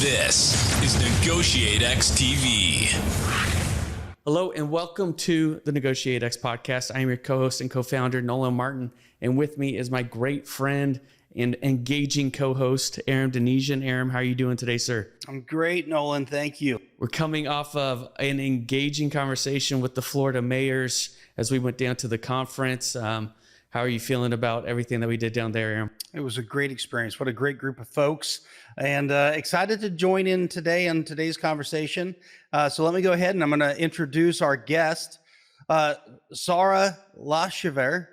This is NEGOTIATEx TV. Hello and welcome to the NEGOTIATEx Podcast. I am your co-host and co-founder, Nolan Martin, and with me is my great friend and engaging co-host, Aram Denesian. Aram, how are you doing today, sir? I'm great, Nolan. Thank you. We're coming off of an engaging conversation with the Florida mayors as we went down to the conference. How are you feeling about everything that we did down there, Aram? It was a great experience. What a great group of folks. And excited to join in today on today's conversation. So let me go ahead and I'm going to introduce our guest. Sara Laschever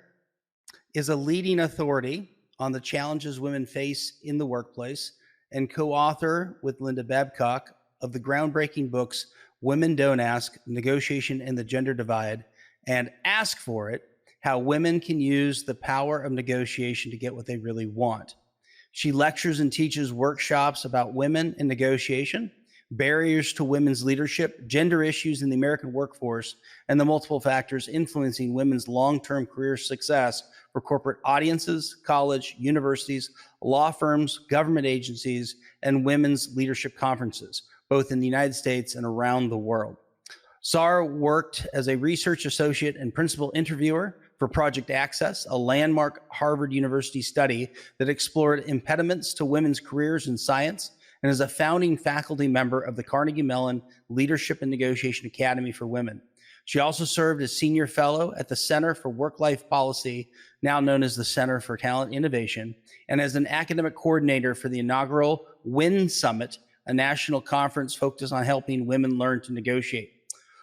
is a leading authority on the challenges women face in the workplace and co-author with Linda Babcock of the groundbreaking books, Women Don't Ask, Negotiation and the Gender Divide, and Ask For It, How Women Can Use the Power of Negotiation to Get What They Really Want. She lectures and teaches workshops about women in negotiation, barriers to women's leadership, gender issues in the American workforce, and the multiple factors influencing women's long-term career success for corporate audiences, college, universities, law firms, government agencies, and women's leadership conferences, both in the United States and around the world. Sara worked as a research associate and principal interviewer for Project Access, a landmark Harvard University study that explored impediments to women's careers in science, and is a founding faculty member of the Carnegie Mellon Leadership and Negotiation Academy for Women. She also served as senior fellow at the Center for Work-Life Policy, now known as the Center for Talent Innovation, and as an academic coordinator for the inaugural WIN Summit, a national conference focused on helping women learn to negotiate.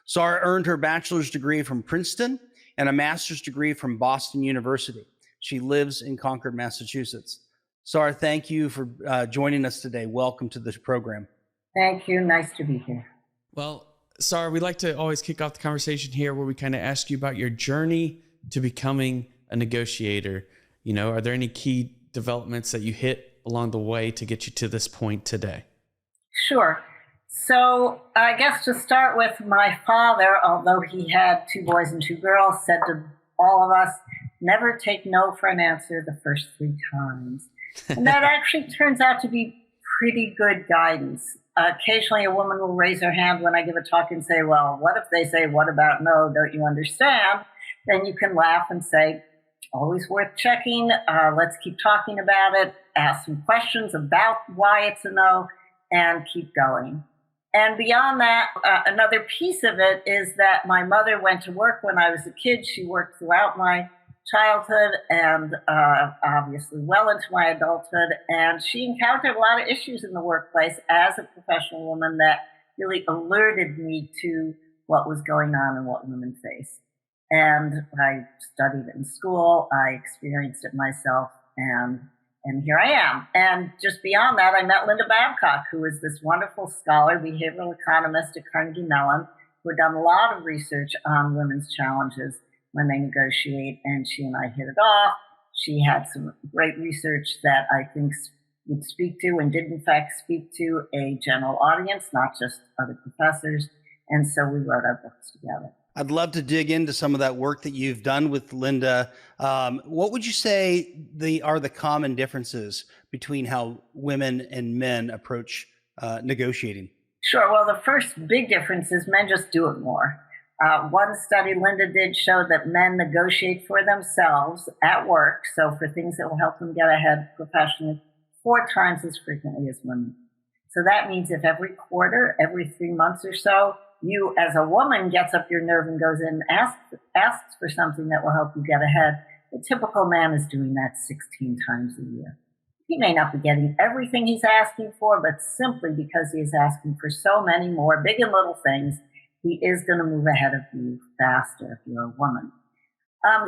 Sara earned her bachelor's degree from Princeton and a master's degree from Boston University. She lives in Concord, Massachusetts. Sara, thank you for joining us today. Welcome to this program. Thank you. Nice to be here. Well, Sara, we like to always kick off the conversation here where we kind of ask you about your journey to becoming a negotiator. You know, are there any key developments that you hit along the way to get you to this point today? Sure. So I guess to start with, my father, although he had 2 boys and 2 girls, said to all of us, never take no for an answer the first 3 times. And that actually turns out to be pretty good guidance. Occasionally a woman will raise her hand when I give a talk and say, well, what if they say, what about no? Don't you understand? Then you can laugh and say, always worth checking. Let's keep talking about it. Ask some questions about why it's a no and keep going. And beyond that, another piece of it is that my mother went to work when I was a kid. She worked throughout my childhood and obviously well into my adulthood. And she encountered a lot of issues in the workplace as a professional woman that really alerted me to what was going on and what women face. And I studied it in school. I experienced it myself. And here I am. And just beyond that, I met Linda Babcock, who is this wonderful scholar, behavioral economist at Carnegie Mellon, who had done a lot of research on women's challenges when they negotiate, and she and I hit it off. She had some great research that I think would speak to and did in fact speak to a general audience, not just other professors. And so we wrote our books together. I'd love to dig into some of that work that you've done with Linda. What would you say are the common differences between how women and men approach negotiating? Sure. Well, the first big difference is men just do it more. One study Linda did showed that men negotiate for themselves at work, so for things that will help them get ahead professionally, 4 times as frequently as women. So that means if every quarter, every 3 months or so, you as a woman gets up your nerve and goes in and asks for something that will help you get ahead, the typical man is doing that 16 times a year. He may not be getting everything he's asking for, but simply because he is asking for so many more big and little things, he is going to move ahead of you faster if you're a woman.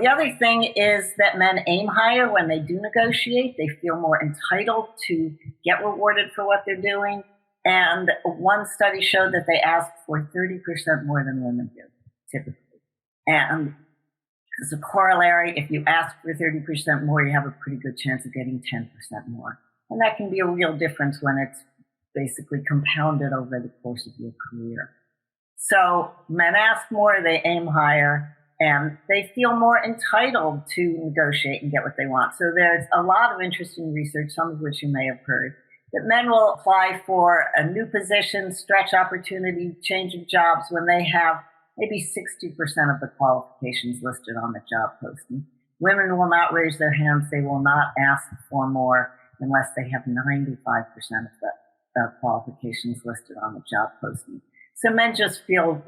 The other thing is that men aim higher when they do negotiate. They feel more entitled to get rewarded for what they're doing. And one study showed that they ask for 30% more than women do, typically. And as a corollary, if you ask for 30% more, you have a pretty good chance of getting 10% more. And that can be a real difference when it's basically compounded over the course of your career. So men ask more, they aim higher, and they feel more entitled to negotiate and get what they want. So there's a lot of interesting research, some of which you may have heard, that men will apply for a new position, stretch opportunity, change of jobs when they have maybe 60% of the qualifications listed on the job posting. Women will not raise their hands. They will not ask for more unless they have 95% of the qualifications listed on the job posting. So men just feel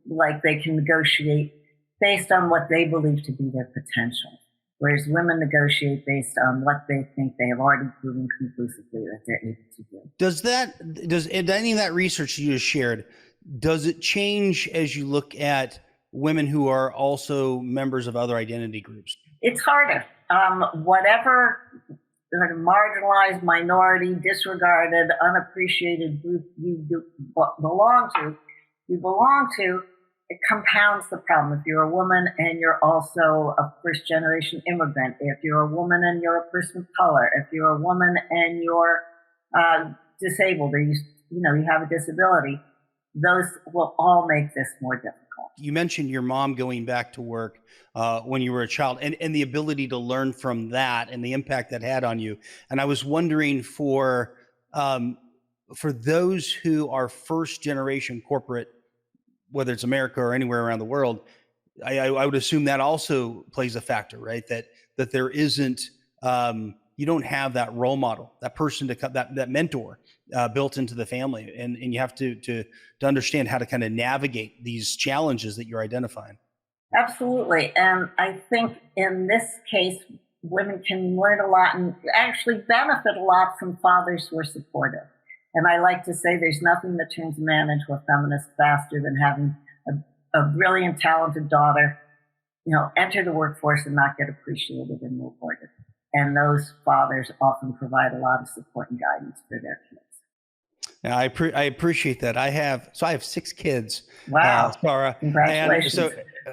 like they can negotiate based on what they believe to be their potential, whereas women negotiate based on what they think they have already proven conclusively that they're able to do. Does any of that research you just shared, does it change as you look at women who are also members of other identity groups? It's harder. Whatever marginalized, minority, disregarded, unappreciated group you belong to, it compounds the problem. If you're a woman and you're also a first-generation immigrant, if you're a woman and you're a person of color, if you're a woman and you're disabled or you have a disability, those will all make this more difficult. You mentioned your mom going back to work when you were a child and the ability to learn from that and the impact that had on you. And I was wondering for those who are first generation corporate, whether it's America or anywhere around the world, I would assume that also plays a factor, right? That there isn't, you don't have that role model, that person that mentor built into the family, and you have to understand how to kind of navigate these challenges that you're identifying. Absolutely, and I think in this case, women can learn a lot and actually benefit a lot from fathers who are supportive. And I like to say there's nothing that turns a man into a feminist faster than having a brilliant, talented daughter, enter the workforce and not get appreciated and rewarded. And those fathers often provide a lot of support and guidance for their kids. Now, I appreciate that. I have 6 kids. Wow, Sara. Congratulations.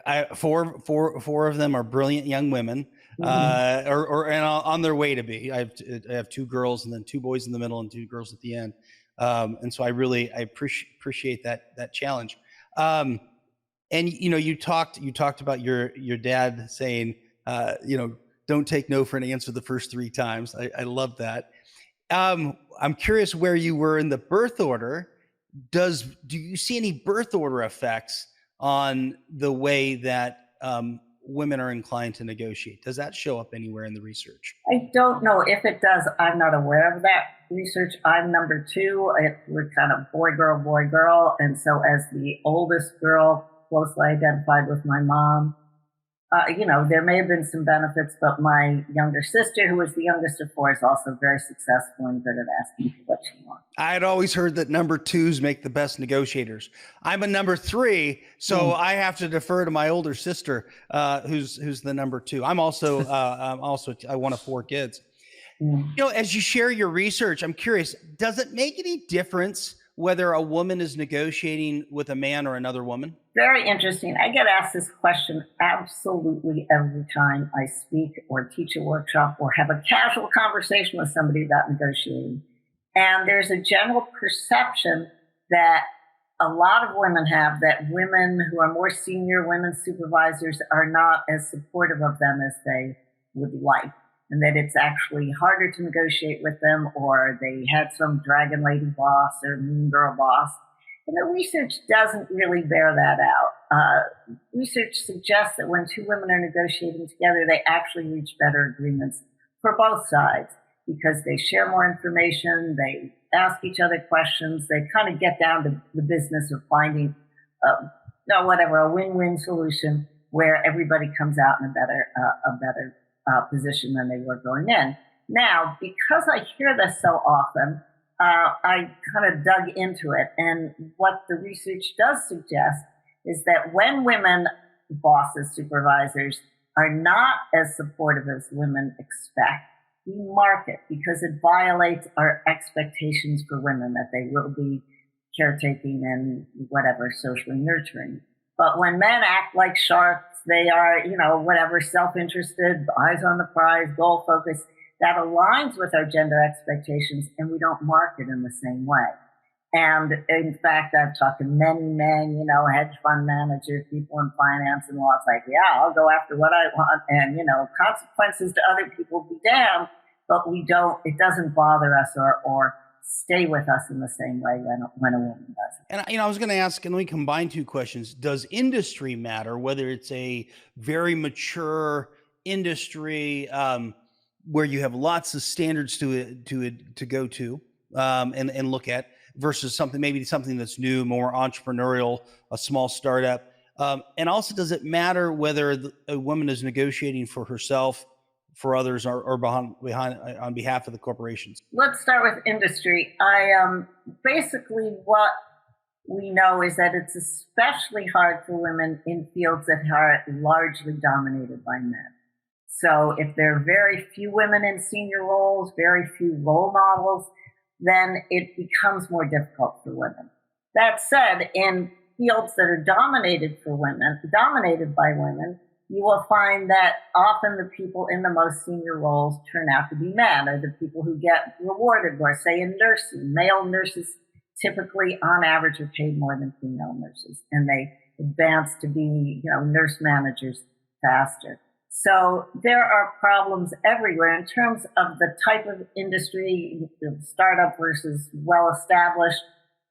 And so four of them are brilliant young women, and on their way to be. I have 2 girls and then 2 boys in the middle and 2 girls at the end. And so I appreciate that challenge. And you talked about your dad saying, don't take no for an answer the first 3 times. I love that. I'm curious where you were in the birth order. Do you see any birth order effects on the way that women are inclined to negotiate? Does that show up anywhere in the research? I don't know if it does. I'm not aware of that research. I'm number 2. We're kind of boy, girl. And so as the oldest girl, closely identified with my mom, there may have been some benefits, but my younger sister, who was the youngest of 4, is also very successful and good at asking for what she wants. I had always heard that number 2s make the best negotiators. I'm a number 3, so I have to defer to my older sister, who's the number 2. I'm also one of 4 kids. As you share your research, I'm curious, does it make any difference whether a woman is negotiating with a man or another woman? Very interesting. I get asked this question absolutely every time I speak or teach a workshop or have a casual conversation with somebody about negotiating. And there's a general perception that a lot of women have that women who are more senior, women supervisors, are not as supportive of them as they would like, and that it's actually harder to negotiate with them, or they had some dragon lady boss or mean girl boss. And the research doesn't really bear that out. Research suggests that when 2 women are negotiating together, they actually reach better agreements for both sides because they share more information, they ask each other questions, they kind of get down to the business of finding a win-win solution where everybody comes out in a better position than they were going in. Now, because I hear this so often, I kind of dug into it. And what the research does suggest is that when women bosses, supervisors, are not as supportive as women expect, we mark it because it violates our expectations for women that they will be caretaking and whatever, socially nurturing. But when men act like sharks, they are, self-interested, eyes on the prize, goal-focused, that aligns with our gender expectations, and we don't mark it in the same way. And in fact, I've talked to many men, hedge fund managers, people in finance and law. It's like, yeah, I'll go after what I want, and, consequences to other people be damned, but it doesn't bother us or stay with us in the same way when a woman does. And I was going to ask, and let me combine two questions. Does industry matter, whether it's a very mature industry where you have lots of standards to go to and look at, versus something that's new, more entrepreneurial, a small startup? And also, does it matter whether a woman is negotiating for herself, for others, or behind on behalf of the corporations? Let's start with industry. Basically what we know is that it's especially hard for women in fields that are largely dominated by men. So if there are very few women in senior roles, very few role models, then it becomes more difficult for women. That said, in fields that are dominated by women, you will find that often the people in the most senior roles turn out to be men, or the people who get rewarded more. Say in nursing, male nurses typically on average are paid more than female nurses, and they advance to be, nurse managers faster. So there are problems everywhere in terms of the type of industry, startup versus well-established.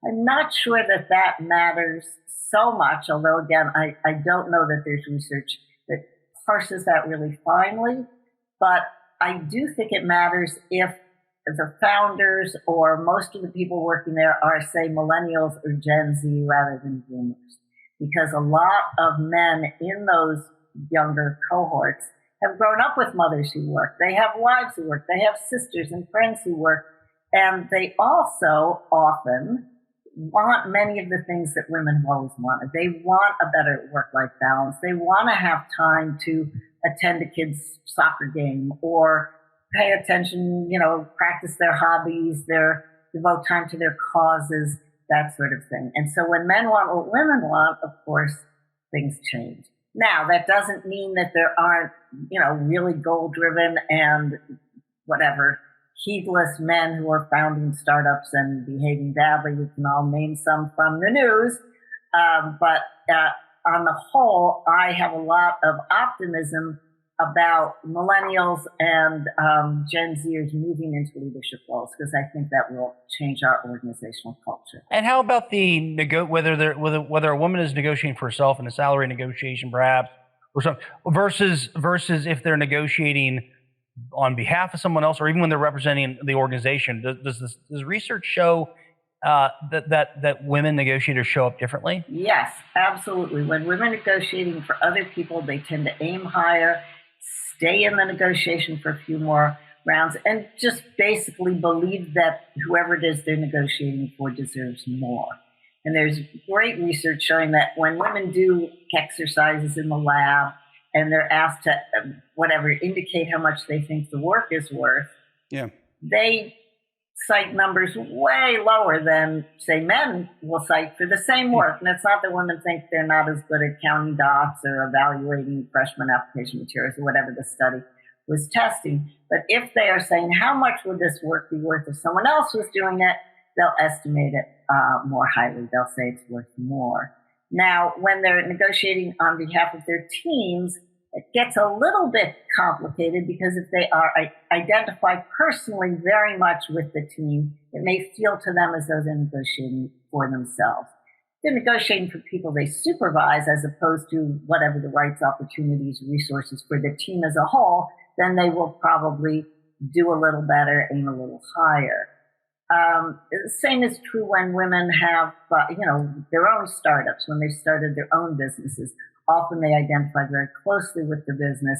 I'm not sure that matters so much, although again, I don't know that there's research that parses that really finely, but I do think it matters if the founders or most of the people working there are, say, millennials or Gen Z rather than boomers, because a lot of men in those younger cohorts have grown up with mothers who work. They have wives who work. They have sisters and friends who work. And they also often want many of the things that women have always wanted. They want a better work-life balance. They want to have time to attend a kid's soccer game or pay attention, practice their hobbies, devote time to their causes, that sort of thing. And so when men want what women want, of course, things change. Now, that doesn't mean that there aren't, really goal-driven and heedless men who are founding startups and behaving badly. We can all name some from the news. But on the whole, I have a lot of optimism about millennials and Gen Zers moving into leadership roles, because I think that will change our organizational culture. And how about whether a woman is negotiating for herself in a salary negotiation, perhaps, or something, versus if they're negotiating on behalf of someone else, or even when they're representing the organization? Does research show that women negotiators show up differently? Yes, absolutely. When women are negotiating for other people, they tend to aim higher, stay in the negotiation for a few more rounds, and just basically believe that whoever it is they're negotiating for deserves more. And there's great research showing that when women do exercises in the lab and they're asked to indicate how much they think the work is worth, they cite numbers way lower than, say, men will cite for the same work. And it's not that women think they're not as good at counting dots or evaluating freshman application materials or whatever the study was testing. But if they are saying, how much would this work be worth if someone else was doing it, they'll estimate it more highly. They'll say it's worth more. Now, when they're negotiating on behalf of their teams, it gets a little bit complicated, because if they are identified personally very much with the team, it may feel to them as though they're negotiating for themselves. They're negotiating for people they supervise as opposed to whatever the rights, opportunities, resources for the team as a whole, then they will probably do a little better, aim a little higher. The same is true when women have, their own startups, when they've started their own businesses. Often they identify very closely with the business,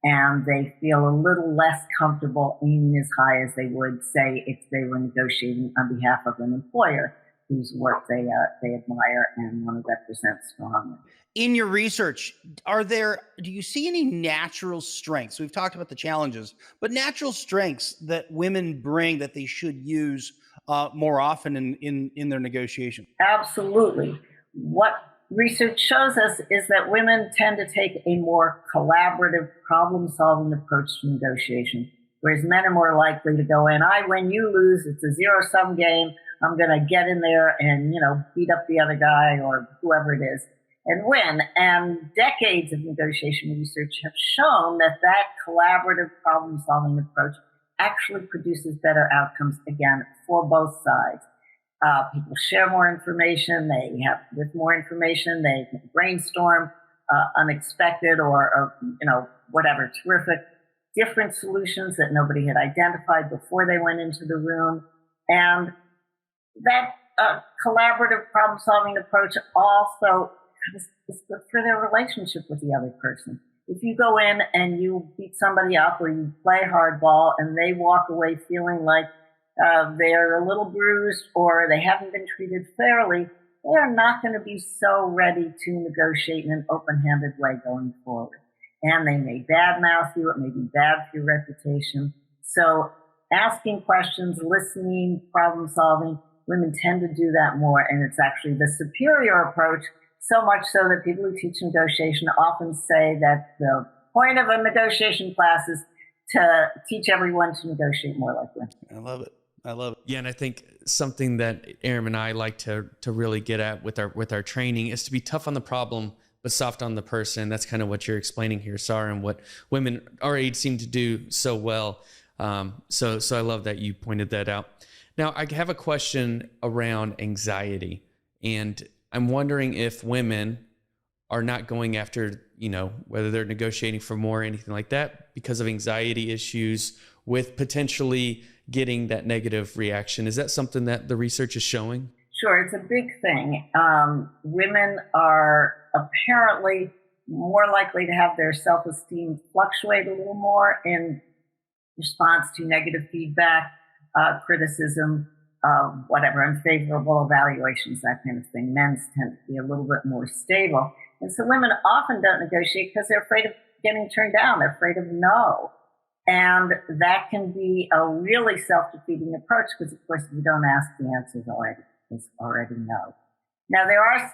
and they feel a little less comfortable aiming as high as they would, say, if they were negotiating on behalf of an employer whose work they admire and want to represent strongly. In your research, do you see any natural strengths? We've talked about the challenges, but natural strengths that women bring that they should use more often in their negotiation? Absolutely. What research shows us is that women tend to take a more collaborative, problem-solving approach to negotiation, whereas men are more likely to go in, I win, you lose, it's a zero-sum game, I'm going to get in there and, beat up the other guy or whoever it is and win. And decades of negotiation research have shown that collaborative, problem-solving approach actually produces better outcomes, again, for both sides. People share more information. With more information, they can brainstorm unexpected or whatever, terrific, different solutions that nobody had identified before they went into the room. And that collaborative problem-solving approach also is good for their relationship with the other person. If you go in and you beat somebody up or you play hardball and they walk away feeling like they're a little bruised or they haven't been treated fairly, they are not going to be so ready to negotiate in an open-handed way going forward. And they may badmouth you. It may be bad for your reputation. So asking questions, listening, problem-solving, women tend to do that more, and it's actually the superior approach, so much so that people who teach negotiation often say that the point of a negotiation class is to teach everyone to negotiate more like women. I love it. I love it. Yeah, and I think something that Aram and I like to really get at with our training is to be tough on the problem, but soft on the person. That's kind of what you're explaining here, Sara, and what women our age seem to do so well. So I love that you pointed that out. Now, I have a question around anxiety, and I'm wondering if women are not going after, whether they're negotiating for more or anything like that because of anxiety issues with potentially getting that negative reaction. Is that something that the research is showing? Sure, it's a big thing. Women are apparently more likely to have their self-esteem fluctuate a little more in response to negative feedback, criticism, whatever, unfavorable evaluations, that kind of thing. Men's tend to be a little bit more stable. And so women often don't negotiate because they're afraid of getting turned down. They're afraid of no. And that can be a really self-defeating approach because, of course, if you don't ask, the answer is already no. Now, there are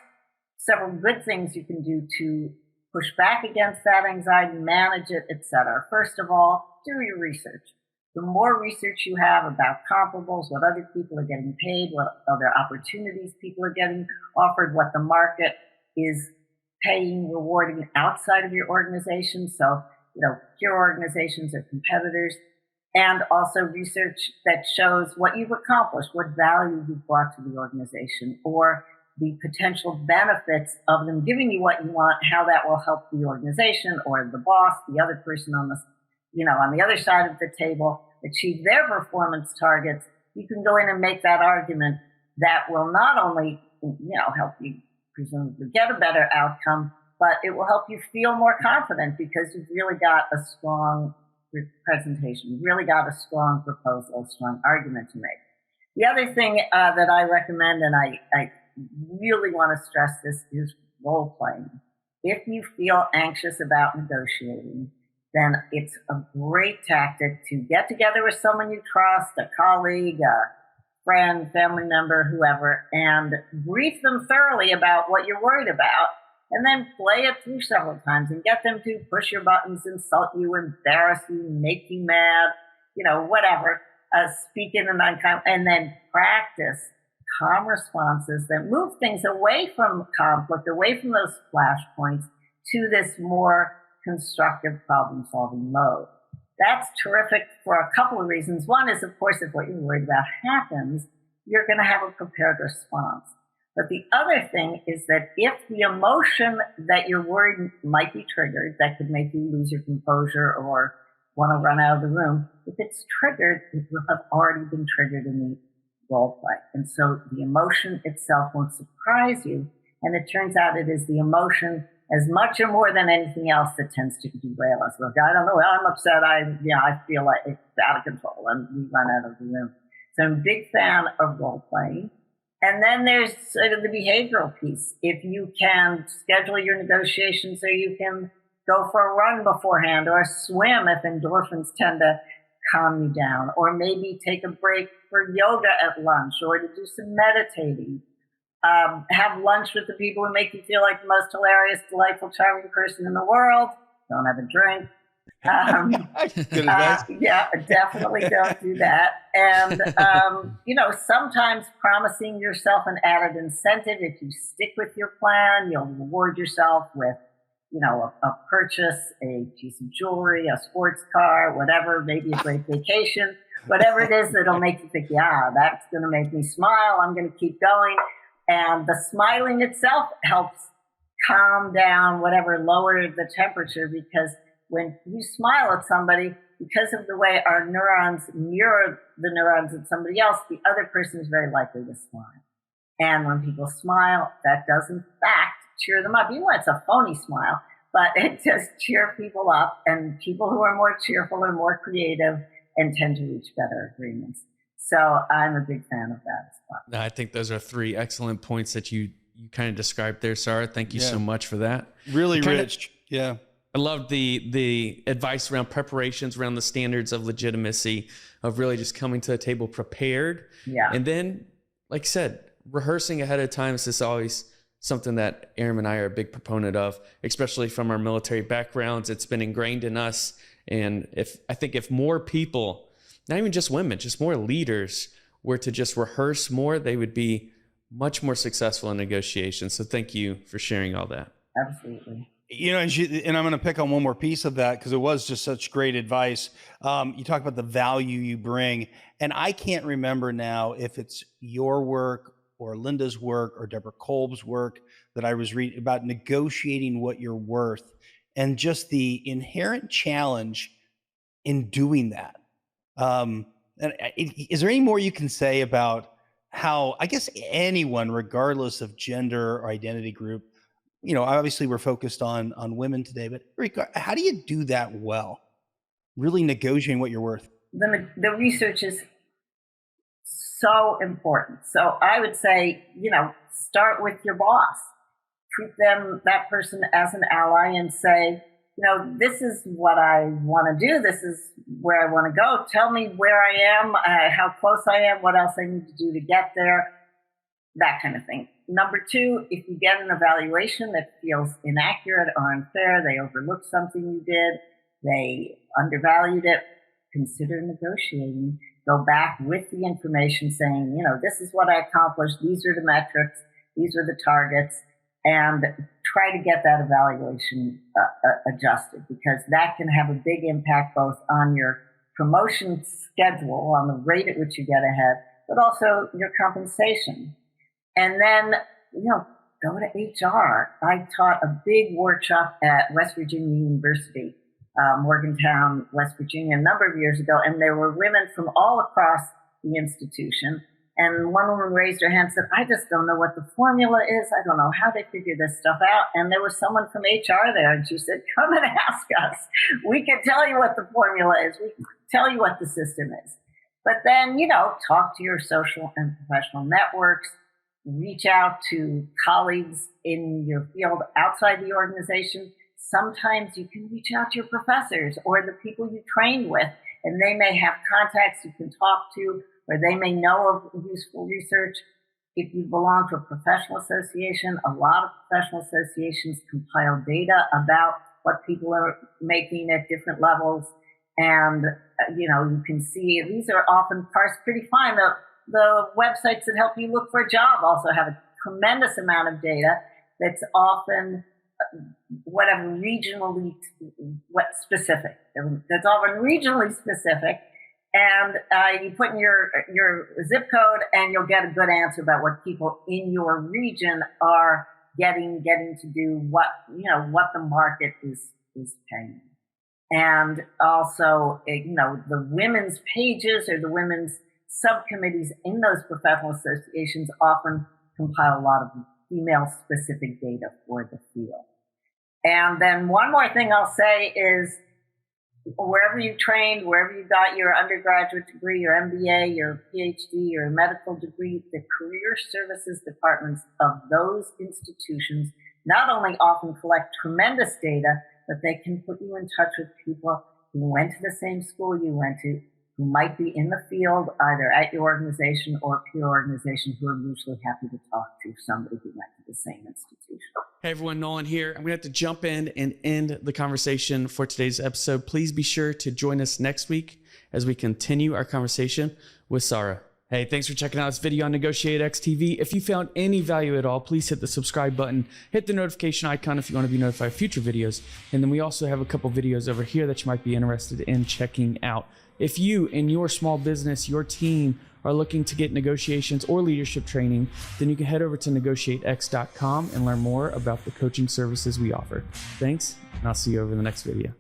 several good things you can do to push back against that anxiety, manage it, etc. First of all, do your research. The more research you have about comparables, what other people are getting paid, what other opportunities people are getting offered, what the market is paying, rewarding outside of your organization. So, peer organizations or competitors, and also research that shows what you've accomplished, what value you've brought to the organization, or the potential benefits of them giving you what you want, how that will help the organization or the boss, the other person on the other side of the table, achieve their performance targets. You can go in and make that argument that will not only, help you presumably get a better outcome, but it will help you feel more confident because you've really got a strong presentation, you've really got a strong proposal, a strong argument to make. The other thing that I recommend, and I really want to stress this, is role playing. If you feel anxious about negotiating, then it's a great tactic to get together with someone you trust, a colleague, a friend, family member, whoever, and brief them thoroughly about what you're worried about, and then play it through several times and get them to push your buttons, insult you, embarrass you, make you mad, whatever, speak in an unkind, and then practice calm responses that move things away from conflict, away from those flashpoints to this more constructive problem-solving mode. That's terrific for a couple of reasons. One is, of course, if what you're worried about happens, you're going to have a prepared response. But the other thing is that if the emotion that you're worried might be triggered, that could make you lose your composure or want to run out of the room, if it's triggered, it will have already been triggered in the role play. And so the emotion itself won't surprise you. And it turns out it is the emotion as much or more than anything else that tends to derail us. Look, I don't know, I'm upset, I feel like it's out of control, and we run out of the room. So I'm a big fan of role playing. And then there's sort of the behavioral piece. If you can schedule your negotiations so you can go for a run beforehand or swim if endorphins tend to calm you down, or maybe take a break for yoga at lunch or to do some meditating. Have lunch with the people who make you feel like the most hilarious, delightful, charming person in the world. Don't have a drink. Good advice. Yeah, definitely don't do that. And, sometimes promising yourself an added incentive. If you stick with your plan, you'll reward yourself with a purchase, a piece of jewelry, a sports car, whatever, maybe a great vacation, whatever it is that'll make you think, yeah, that's going to make me smile. I'm going to keep going. And the smiling itself helps calm down whatever, lower the temperature, because when you smile at somebody, because of the way our neurons mirror the neurons in somebody else, the other person is very likely to smile. And when people smile, that does in fact cheer them up. Even when it's a phony smile, but it just cheer people up. And people who are more cheerful are more creative and tend to reach better agreements. So I'm a big fan of that as well. I think those are 3 excellent points that you kind of described there, Sara. Thank you so much for that. Really rich. Yeah. I love the advice around preparations, around the standards of legitimacy, of really just coming to the table prepared. Yeah. And then, like I said, rehearsing ahead of time is always something that Aaron and I are a big proponent of, especially from our military backgrounds. It's been ingrained in us. And I think if more people, not even just women, just more leaders were to just rehearse more, they would be much more successful in negotiations. So thank you for sharing all that. Absolutely. And I'm going to pick on one more piece of that because it was just such great advice. You talk about the value you bring, and I can't remember now if it's your work or Linda's work or Deborah Kolb's work that I was reading about negotiating what you're worth and just the inherent challenge in doing that. Is there any more you can say about how, I guess, anyone, regardless of gender or identity group, obviously we're focused on women today, but how do you do that well? Really negotiating what you're worth. The research is so important. So I would say, start with your boss. Treat that person as an ally and say, this is what I want to do. This is where I want to go. Tell me where I am, how close I am, what else I need to do to get there, that kind of thing. Number 2, if you get an evaluation that feels inaccurate or unfair, they overlooked something you did, they undervalued it, consider negotiating. Go back with the information saying, this is what I accomplished. These are the metrics. These are the targets. And try to get that evaluation adjusted, because that can have a big impact both on your promotion schedule, on the rate at which you get ahead, but also your compensation. And then, go to HR. I taught a big workshop at West Virginia University, Morgantown, West Virginia, a number of years ago, and there were women from all across the institution. And one woman raised her hand and said, I just don't know what the formula is. I don't know how they figure this stuff out. And there was someone from HR there, and she said, come and ask us. We can tell you what the formula is. We can tell you what the system is. But then, talk to your social and professional networks. Reach out to colleagues in your field outside the organization. Sometimes you can reach out to your professors or the people you trained with, and they may have contacts you can talk to, or they may know of useful research. If you belong to a professional association, a lot of professional associations compile data about what people are making at different levels. And, you can see these are often parsed pretty fine. The websites that help you look for a job also have a tremendous amount of data that's often specific. That's often regionally specific. And you put in your zip code, and you'll get a good answer about what people in your region are getting to do, what the market is paying. And also, the women's pages or the women's subcommittees in those professional associations often compile a lot of female-specific data for the field. And then one more thing I'll say is, wherever you trained, wherever you got your undergraduate degree, your MBA, your PhD, your medical degree, the career services departments of those institutions not only often collect tremendous data, but they can put you in touch with people who went to the same school you went to, who might be in the field, either at your organization or peer organization, who are usually happy to talk to somebody who went to the same institution. Hey everyone, Nolan here. I'm going to have to jump in and end the conversation for today's episode. Please be sure to join us next week as we continue our conversation with Sara. Hey, thanks for checking out this video on NEGOTIATEx TV. If you found any value at all, please hit the subscribe button, hit the notification icon if you want to be notified of future videos. And then we also have a couple videos over here that you might be interested in checking out. If you in your small business, your team are looking to get negotiations or leadership training, then you can head over to NEGOTIATEx.com and learn more about the coaching services we offer. Thanks, and I'll see you over in the next video.